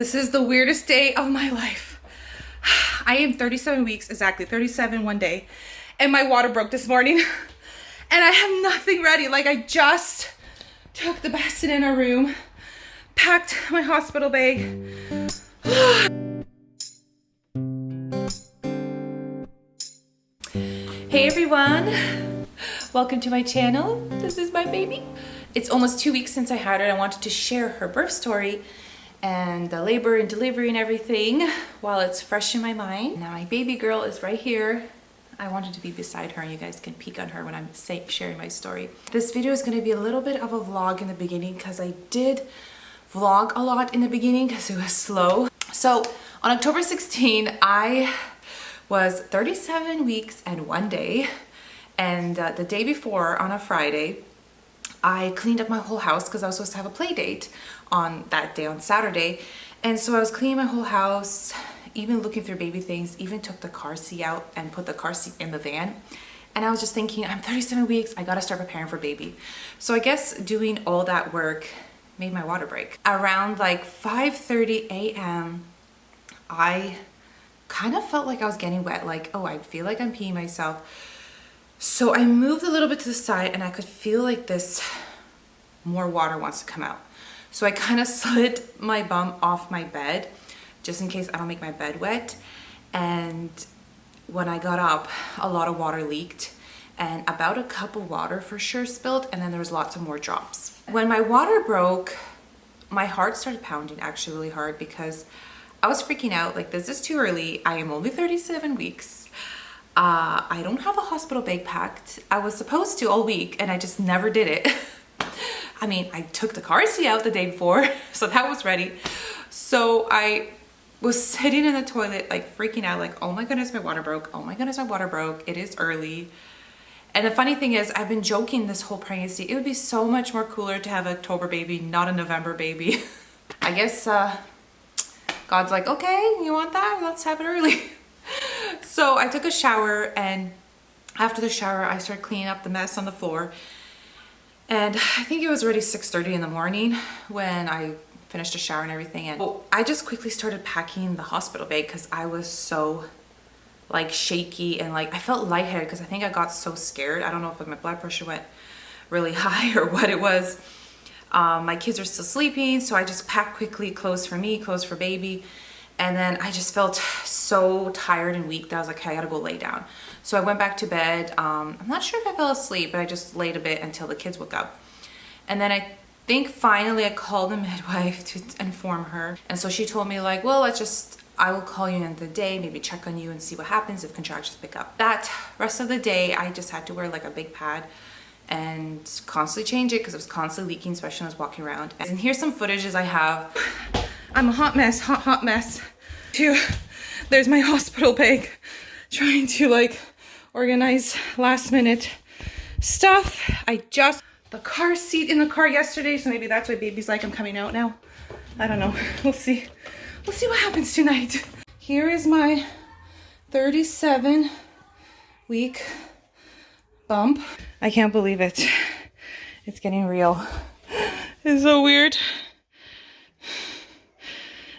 This is the weirdest day of my life. I am 37 weeks, exactly 37 one day, and my water broke this morning and I have nothing ready. Like, I just took the bassinet in our room, packed my hospital bag. Hey everyone, welcome to my channel. This is my baby. It's almost 2 weeks since I had her. I wanted to share her birth story and the labor and delivery and everything while it's fresh in my mind. Now my baby girl is right here. I wanted to be beside her and you guys can peek on her when I'm sharing my story. This video is going to be a little bit of a vlog in the beginning because I did vlog a lot in the beginning because it was slow. So on October 16, I was 37 weeks and 1 day, and the day before, on a Friday, I cleaned up my whole house because I was supposed to have a play date on that day, on Saturday. And so I was cleaning my whole house, even looking through baby things, even took the car seat out and put the car seat in the van. And I was just thinking, I'm 37 weeks, I gotta start preparing for baby. So I guess doing all that work made my water break. Around like 5:30 a.m., I kind of felt like I was getting wet, like, oh, I feel like I'm peeing myself. So I moved a little bit to the side and I could feel like this, more water wants to come out. So I kind of slid my bum off my bed just in case I don't make my bed wet. And when I got up, a lot of water leaked and about a cup of water for sure spilled, and then there was lots of more drops. When my water broke, my heart started pounding actually really hard because I was freaking out, like, this is too early. I am only 37 weeks. I don't have a hospital bag packed. I was supposed to all week and I just never did it. I mean, I took the car seat out the day before, so that was ready. So I was sitting in the toilet, like freaking out, like, oh my goodness, my water broke. Oh my goodness, my water broke. It is early. And the funny thing is, I've been joking this whole pregnancy, it would be so much more cooler to have an October baby, not a November baby. I guess God's like, okay, you want that? Let's have it early. So I took a shower, and after the shower, I started cleaning up the mess on the floor. And I think it was already 6:30 in the morning when I finished the shower and everything. And I just quickly started packing the hospital bag because I was so like shaky and like I felt lightheaded because I think I got so scared. I don't know if my blood pressure went really high or what it was. My kids are still sleeping, so I just packed quickly clothes for me, clothes for baby. And then I just felt so tired and weak that I was like, okay, I gotta go lay down. So I went back to bed. I'm not sure if I fell asleep, but I just laid a bit until the kids woke up. And then I think finally I called the midwife to inform her. And so she told me like, well, I will call you in the day, maybe check on you and see what happens if contractions pick up. That rest of the day, I just had to wear like a big pad and constantly change it because it was constantly leaking, especially when I was walking around. And here's some footages I have. I'm a hot mess, hot mess. There's my hospital bag, trying to like organize last minute stuff. The car seat in the car yesterday, so maybe that's why baby's like, I'm coming out now. I don't know, we'll see. We'll see what happens tonight. Here is my 37 week bump. I can't believe it. It's getting real. It's so weird.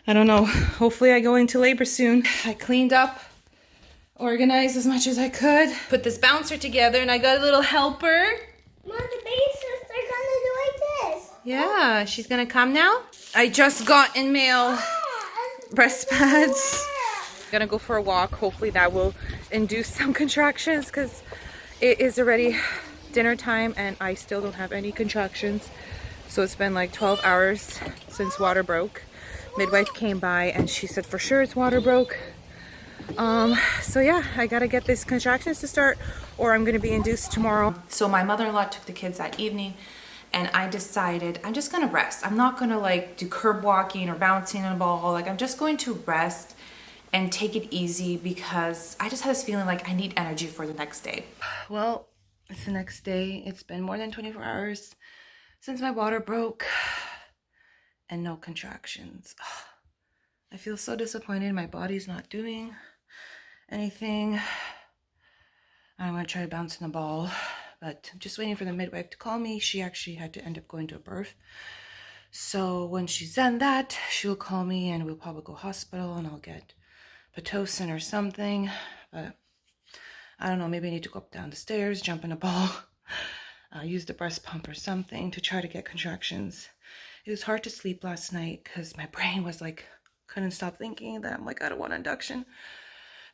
I don't know. Hopefully I go into labor soon. I cleaned up, organized as much as I could, put this bouncer together, and I got a little helper. Mom, the baby sister gonna do like this. Yeah, she's gonna come now. I just got in mail breast pads. Gonna go for a walk. Hopefully that will induce some contractions because it is already dinner time and I still don't have any contractions. So it's been like 12 hours since water broke. Midwife came by and she said for sure it's water broke. So yeah, I gotta get these contractions to start or I'm gonna be induced tomorrow. So my mother-in-law took the kids that evening and I decided I'm just gonna rest. I'm not gonna like do curb walking or bouncing on a ball. Like I'm just going to rest and take it easy because I just had this feeling like I need energy for the next day. Well, it's the next day. It's been more than 24 hours since my water broke and no contractions. I feel so disappointed. My body's not doing anything. I'm gonna try to bounce in the ball, but I'm just waiting for the midwife to call me. She actually had to end up going to a birth. So when she's done that, she'll call me and we'll probably go hospital and I'll get Pitocin or something. But I don't know, maybe I need to go up down the stairs, jump in a ball, use the breast pump or something to try to get contractions. It was hard to sleep last night because my brain was like, couldn't stop thinking that I'm like, I don't want induction.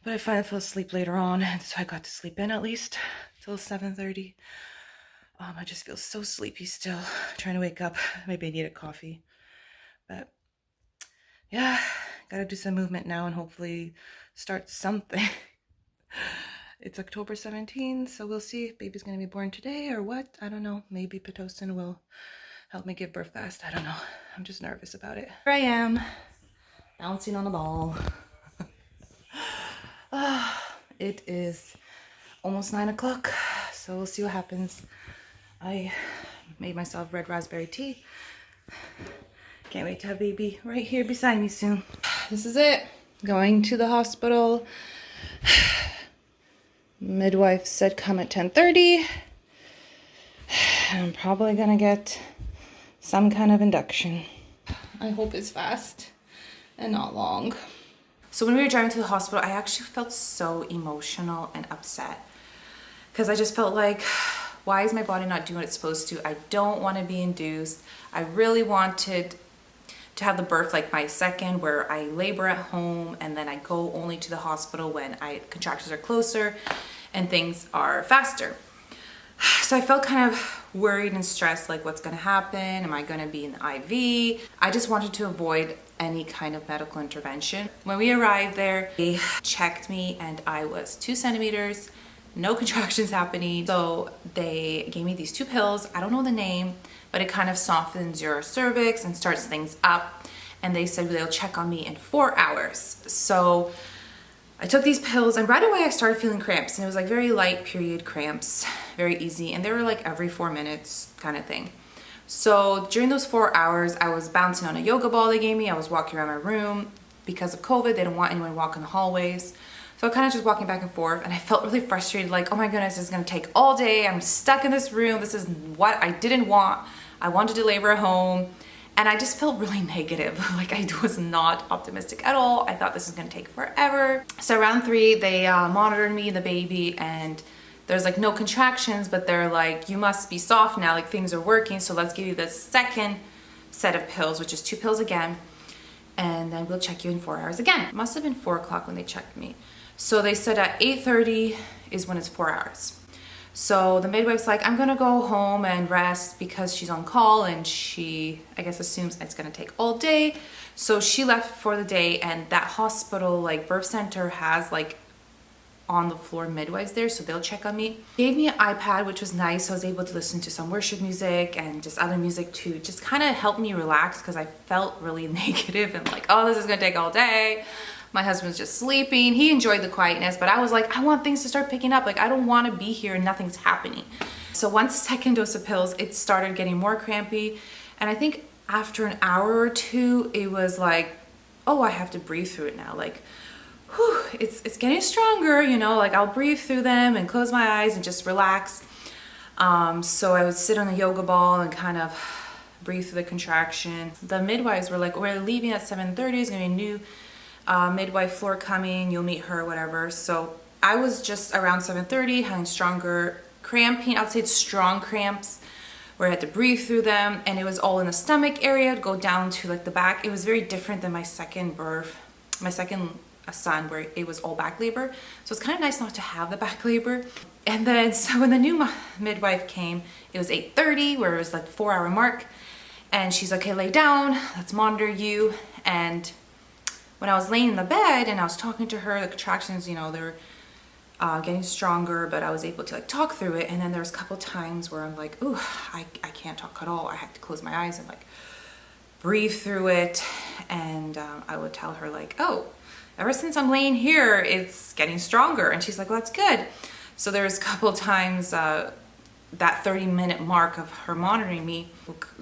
But I finally fell asleep later on, and so I got to sleep in at least till 7:30. I just feel so sleepy still, trying to wake up. Maybe I need a coffee. But yeah, gotta do some movement now and hopefully start something. It's October 17th, so we'll see if baby's gonna be born today or what. I don't know. Maybe Pitocin will help me give birth fast. I don't know. I'm just nervous about it. Here I am, bouncing on a ball. It is almost 9 o'clock, so we'll see what happens. I made myself red raspberry tea. Can't wait to have baby right here beside me soon. This is it. Going to the hospital. Midwife said come at 10:30. I'm probably gonna get some kind of induction. I hope it's fast and not long. So when we were driving to the hospital, I actually felt so emotional and upset because I just felt like, why is my body not doing what it's supposed to? I don't want to be induced. I really wanted to have the birth like my second, where I labor at home and then I go only to the hospital when contractions are closer and things are faster. So I felt kind of worried and stressed, like what's going to happen? Am I going to be in the IV? I just wanted to avoid any kind of medical intervention. When we arrived there, they checked me and I was 2 centimeters, no contractions happening. So they gave me these 2 pills. I don't know the name, but it kind of softens your cervix and starts things up. And they said they'll check on me in 4 hours. So I took these pills and right away I started feeling cramps, and it was like very light period cramps, very easy. And they were like every 4 minutes kind of thing. So during those 4 hours, I was bouncing on a yoga ball they gave me. I was walking around my room. Because of COVID, they don't want anyone walking the hallways. So I kind of just walking back and forth, and I felt really frustrated, like, oh my goodness, this is gonna take all day. I'm stuck in this room. This is what I didn't want. I wanted to labor at home. And I just felt really negative. Like I was not optimistic at all. I thought this was gonna take forever. So around 3, they monitored me, the baby, and there's like no contractions, but they're like, you must be soft now, like things are working. So let's give you the second set of pills, which is 2 pills again. And then we'll check you in 4 hours again. It must have been 4 o'clock when they checked me. So they said at 8:30 is when it's 4 hours. So the midwife's like, I'm gonna go home and rest because she's on call, and she, I guess, assumes it's gonna take all day. So she left for the day, and that hospital, like birth center, has like on the floor midwives there, so they'll check on me. Gave me an iPad, which was nice. So I was able to listen to some worship music and just other music to just kind of help me relax, because I felt really negative and like, oh, this is gonna take all day. My husband's just sleeping. He enjoyed the quietness, but I was like, I want things to start picking up. Like, I don't want to be here and nothing's happening. So once the second dose of pills, it started getting more crampy. And I think after an hour or 2, it was like, oh, I have to breathe through it now. Like, whew, it's getting stronger, you know, like I'll breathe through them and close my eyes and just relax. So I would sit on a yoga ball and kind of breathe through the contraction. The midwives were like, we're leaving at 7:30. It's gonna be a new midwife floor coming, you'll meet her, whatever. So I was just around 7:30 having stronger cramping. I'd say it's strong cramps where I had to breathe through them, and it was all in the stomach area, go down to like the back. It was very different than my second birth, my second son, where it was all back labor. So it's kind of nice not to have the back labor. And then so when the new midwife came, it was 8:30, where it was like 4-hour mark, and she's like, okay, lay down, let's monitor you. And when I was laying in the bed and I was talking to her, the contractions, you know, they were getting stronger, but I was able to like talk through it. And then there was a couple times where I'm like, ooh, I can't talk at all. I had to close my eyes and like breathe through it. And I would tell her like, oh, ever since I'm laying here, it's getting stronger. And she's like, well, that's good. So there was a couple times that 30-minute mark of her monitoring me,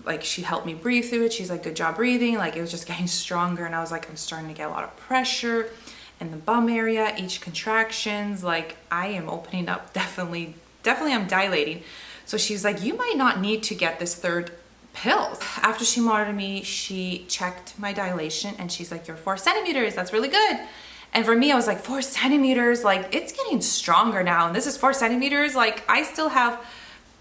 like she helped me breathe through it. She's like, good job breathing. Like it was just getting stronger. And I was like, I'm starting to get a lot of pressure in the bum area, each contractions, like I am opening up, definitely I'm dilating. So she's like, you might not need to get this 3rd pills. After she monitored me, she checked my dilation and she's like, you're 4 centimeters. That's really good. And for me, I was like, 4 centimeters, like it's getting stronger now. And this is 4 centimeters. Like I still have a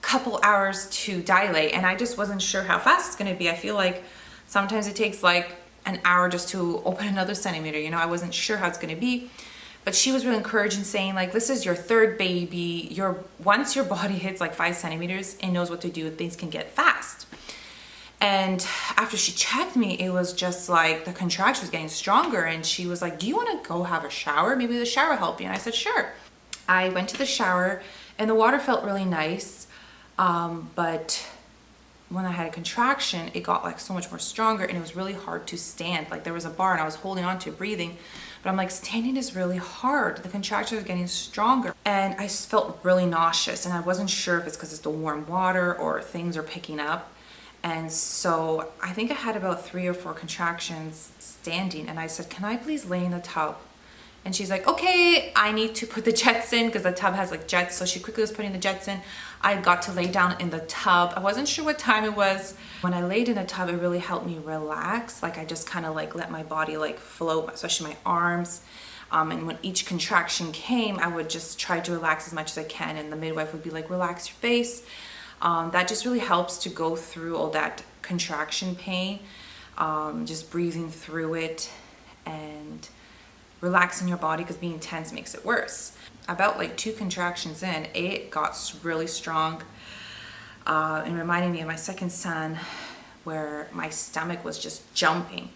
couple hours to dilate and I just wasn't sure how fast it's going to be. I feel like sometimes it takes like an hour just to open another centimeter. You know, I wasn't sure how it's going to be. But she was really encouraging, saying like, this is your 3rd baby. Once your body hits like 5 centimeters, it knows what to do. Things can get fast. And after she checked me, it was just like the contraction was getting stronger. And she was like, do you want to go have a shower? Maybe the shower will help you. And I said, sure. I went to the shower and the water felt really nice. But when I had a contraction, it got like so much more stronger and it was really hard to stand. Like there was a bar and I was holding on to breathing, but I'm like, standing is really hard. The contractions are getting stronger. And I just felt really nauseous and I wasn't sure if it's because it's the warm water or things are picking up. And so I think I had about 3 or 4 contractions standing and I said, can I please lay in the tub? And she's like, okay, I need to put the jets in because the tub has like jets. So she quickly was putting the jets in. I got to lay down in the tub. I wasn't sure what time it was. When I laid in the tub, it really helped me relax. Like I just kind of like let my body like float, especially my arms. And when each contraction came, I would just try to relax as much as I can. And the midwife would be like, relax your face. That just really helps to go through all that contraction pain, just breathing through it and relaxing your body because being tense makes it worse. About like 2 contractions in, it got really strong and reminding me of my 2nd son where my stomach was just jumping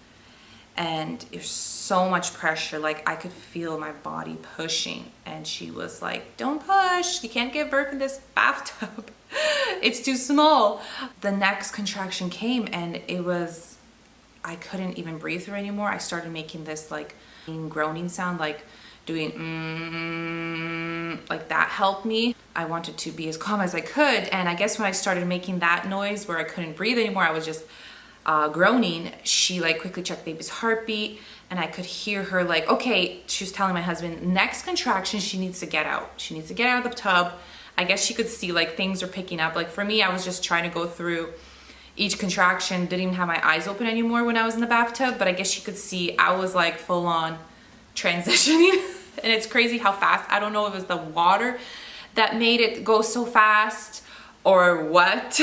and there's so much pressure. Like I could feel my body pushing and she was like, don't push, you can't give birth in this bathtub. It's too small. The next contraction came and I couldn't even breathe through anymore. I started making this like groaning sound, like doing like that helped me. I wanted to be as calm as I could. And I guess when I started making that noise where I couldn't breathe anymore, I was just groaning. She like quickly checked baby's heartbeat and I could hear her like, okay, she was telling my husband, next contraction, she needs to get out. She needs to get out of the tub. I guess she could see like things are picking up. Like for me, I was just trying to go through each contraction, didn't even have my eyes open anymore when I was in the bathtub, but I guess she could see I was like full on transitioning. And it's crazy how fast. I don't know if it was the water that made it go so fast or what.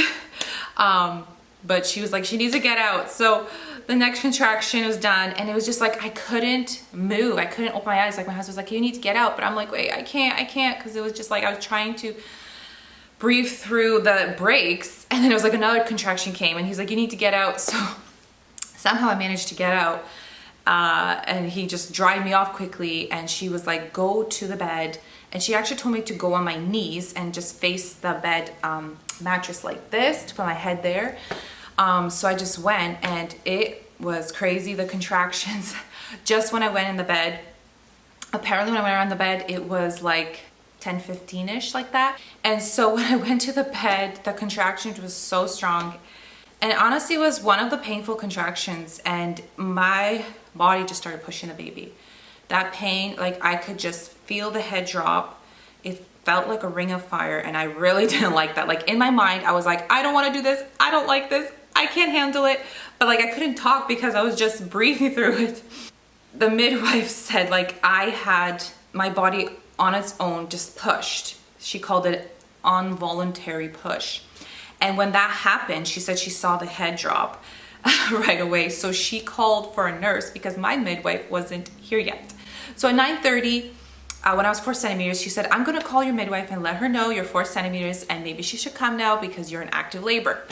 But she was like, she needs to get out. So the next contraction was done and it was just like I couldn't move. I couldn't open my eyes. Like my husband was like, you need to get out. But I'm like, wait, I can't because it was just like I was trying to breathe through the breaks and then it was like another contraction came and he's like, you need to get out. So somehow I managed to get out and he just dried me off quickly and she was like, go to the bed. And she actually told me to go on my knees and just face the bed mattress like this to put my head there. So I just went and it was crazy, the contractions. Just when I went in the bed, apparently when I went around the bed, it was like 10:15ish like that. And so when I went to the bed, the contractions was so strong. And honestly, it was one of the painful contractions and my body just started pushing the baby. That pain, like I could just feel the head drop. It felt like a ring of fire and I really didn't like that. Like in my mind, I was like, I don't want to do this. I don't like this. I can't handle it. But like I couldn't talk because I was just breathing through it. The midwife said like I had my body on its own just pushed. She called it involuntary push. And when that happened, she said she saw the head drop right away. So she called for a nurse because my midwife wasn't here yet. So at 9:30, when I was 4 centimeters, she said, I'm gonna call your midwife and let her know you're 4 centimeters and maybe she should come now because you're in active labor.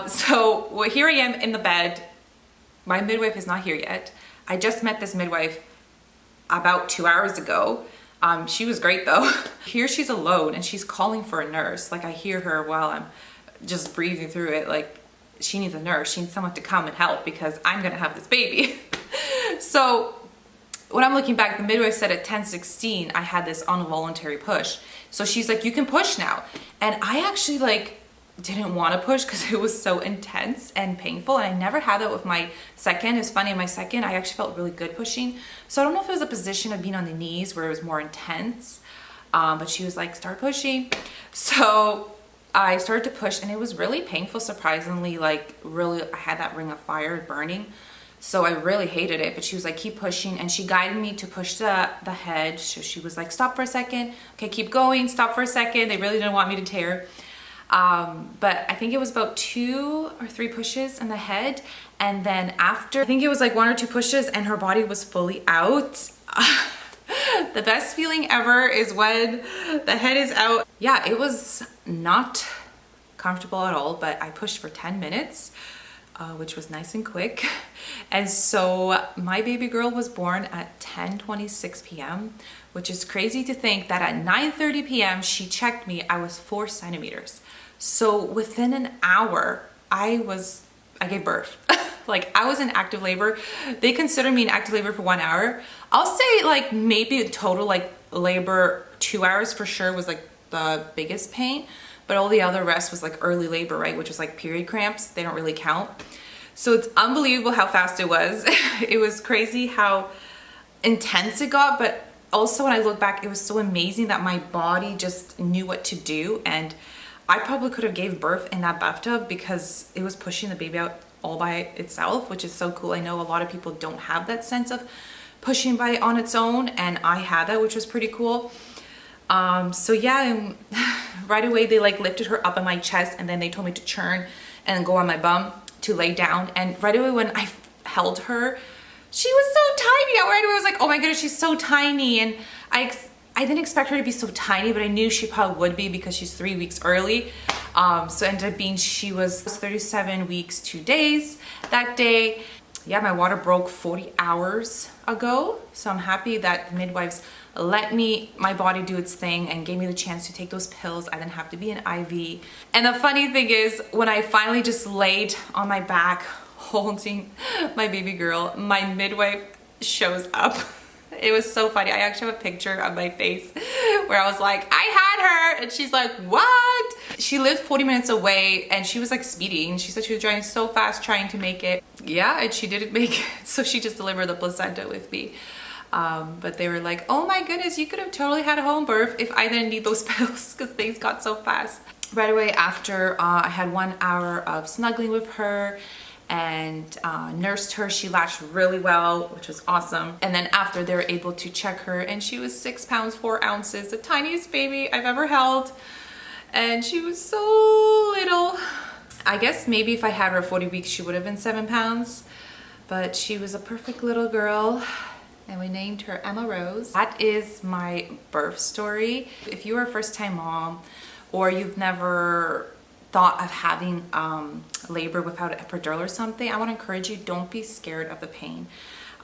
So here I am in the bed. My midwife is not here yet. I just met this midwife about 2 hours ago. She was great though. Here she's alone and she's calling for a nurse. Like I hear her while I'm just breathing through it. Like she needs a nurse. She needs someone to come and help because I'm gonna have this baby. So when I'm looking back, the midwife said at 10:16, I had this involuntary push. So she's like, you can push now. And I actually like didn't want to push because it was so intense and painful. And I never had that with my second. It's funny, in my second, I actually felt really good pushing. So I don't know if it was a position of being on the knees where it was more intense. But she was like, start pushing. So I started to push and it was really painful, surprisingly. Like really, I had that ring of fire burning. So I really hated it, but she was like, keep pushing. And she guided me to push the head. So she was like, stop for a second. Okay, keep going, stop for a second. They really didn't want me to tear. But I think it was about 2 or 3 pushes in the head. And then after, I think it was like 1 or 2 pushes and her body was fully out. The best feeling ever is when the head is out. Yeah, it was not comfortable at all, but I pushed for 10 minutes. Which was nice and quick. And so my baby girl was born at 10:26 p.m., which is crazy to think that at 9:30 p.m. she checked me, I was 4 centimeters. So within an hour, I gave birth. Like I was in active labor. They considered me in active labor for 1 hour. I'll say like maybe total like labor 2 hours for sure was like the biggest pain. But all the other rest was like early labor, right? Which was like period cramps. They don't really count. So it's unbelievable how fast it was. It was crazy how intense it got. But also when I look back, it was so amazing that my body just knew what to do. And I probably could have gave birth in that bathtub because it was pushing the baby out all by itself, which is so cool. I know a lot of people don't have that sense of pushing by on its own. And I had that, which was pretty cool. So yeah, right away they like lifted her up on my chest and then they told me to turn and go on my bum to lay down. And right away when I held her, she was so tiny. Right away I was like, oh my goodness, she's so tiny. And I didn't expect her to be so tiny, but I knew she probably would be because she's 3 weeks early. So it ended up being, she was 37 weeks, 2 days that day. Yeah, my water broke 40 hours ago. So I'm happy that the midwives let my body do its thing and gave me the chance to take those pills. I didn't have to be an IV. And the funny thing is, when I finally just laid on my back holding my baby girl, my midwife shows up. It was so funny. I actually have a picture of my face where I was like, I had her. And she's like, what? She lived 40 minutes away and she was like speeding. She said she was driving so fast trying to make it. Yeah, and she didn't make it. So she just delivered the placenta with me. But they were like, oh my goodness, you could have totally had a home birth if I didn't need those pills because things got so fast. Right away after, I had 1 hour of snuggling with her and nursed her. She latched really well, which was awesome. And then after, they were able to check her and she was 6 pounds 4 ounces, the tiniest baby I've ever held. And she was so little. I guess maybe if I had her 40 weeks, she would have been 7 pounds, but she was a perfect little girl. And we named her Emma Rose. That is my birth story. If you are a first-time mom or you've never thought of having labor without an epidural or something, I want to encourage you, don't be scared of the pain.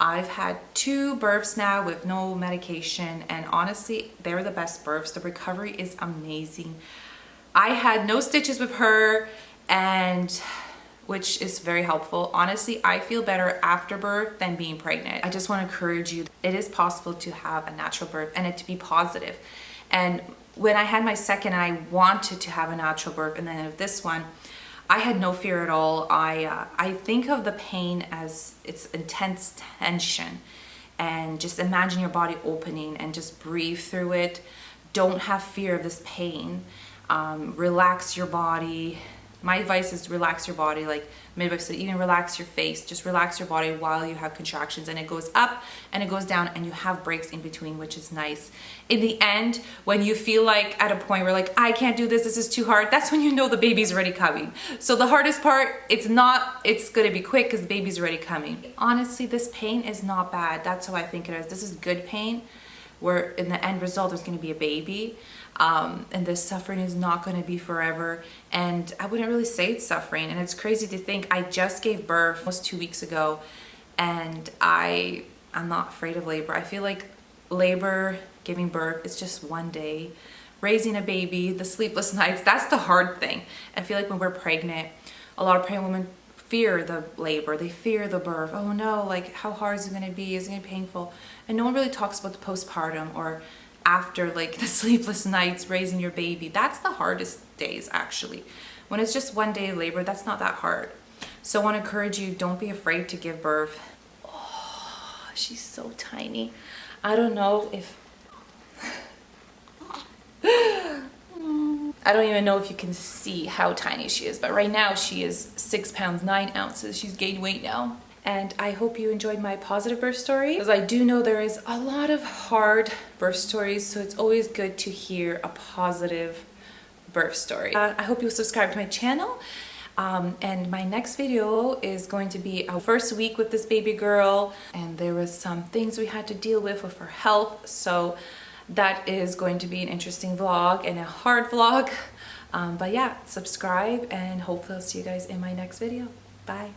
I've had 2 births now with no medication, and honestly, they're the best births. The recovery is amazing. I had no stitches with her, and which is very helpful. Honestly, I feel better after birth than being pregnant. I just want to encourage you, it is possible to have a natural birth and it to be positive. And when I had my second and I wanted to have a natural birth, and then with this one, I had no fear at all. I think of the pain as it's intense tension, and just imagine your body opening and just breathe through it. Don't have fear of this pain. Relax your body. My advice is to relax your body, like midwife said, even relax your face, just relax your body while you have contractions, and it goes up and it goes down and you have breaks in between, which is nice. In the end, when you feel like at a point where like, I can't do this, this is too hard, that's when you know the baby's already coming. So the hardest part, it's gonna be quick because the baby's already coming. Honestly, this pain is not bad. That's how I think it is. This is good pain, where in the end result, there's gonna be a baby. And this suffering is not going to be forever, and I wouldn't really say it's suffering. And it's crazy to think I just gave birth almost 2 weeks ago, and I'm not afraid of labor. I feel like labor, giving birth, is just one day. Raising a baby, the sleepless nights, that's the hard thing. I feel like when we're pregnant, a lot of pregnant women fear the labor, they fear the birth. Oh no, like how hard is it going to be? Is it going to be painful? And no one really talks about the postpartum, or after like the sleepless nights raising your baby. That's the hardest days actually. When it's just one day of labor, that's not that hard. So I want to encourage you, don't be afraid to give birth. Oh, she's so tiny. I don't know if I I don't even know if you can see how tiny she is, but right now she is 6 pounds 9 ounces. She's gained weight now. And I hope you enjoyed my positive birth story, because I do know there is a lot of hard birth stories, so it's always good to hear a positive birth story. I hope you'll subscribe to my channel. And my next video is going to be our first week with this baby girl, and there was some things we had to deal with her health, so that is going to be an interesting vlog and a hard vlog. But yeah, subscribe, and hopefully I'll see you guys in my next video. Bye.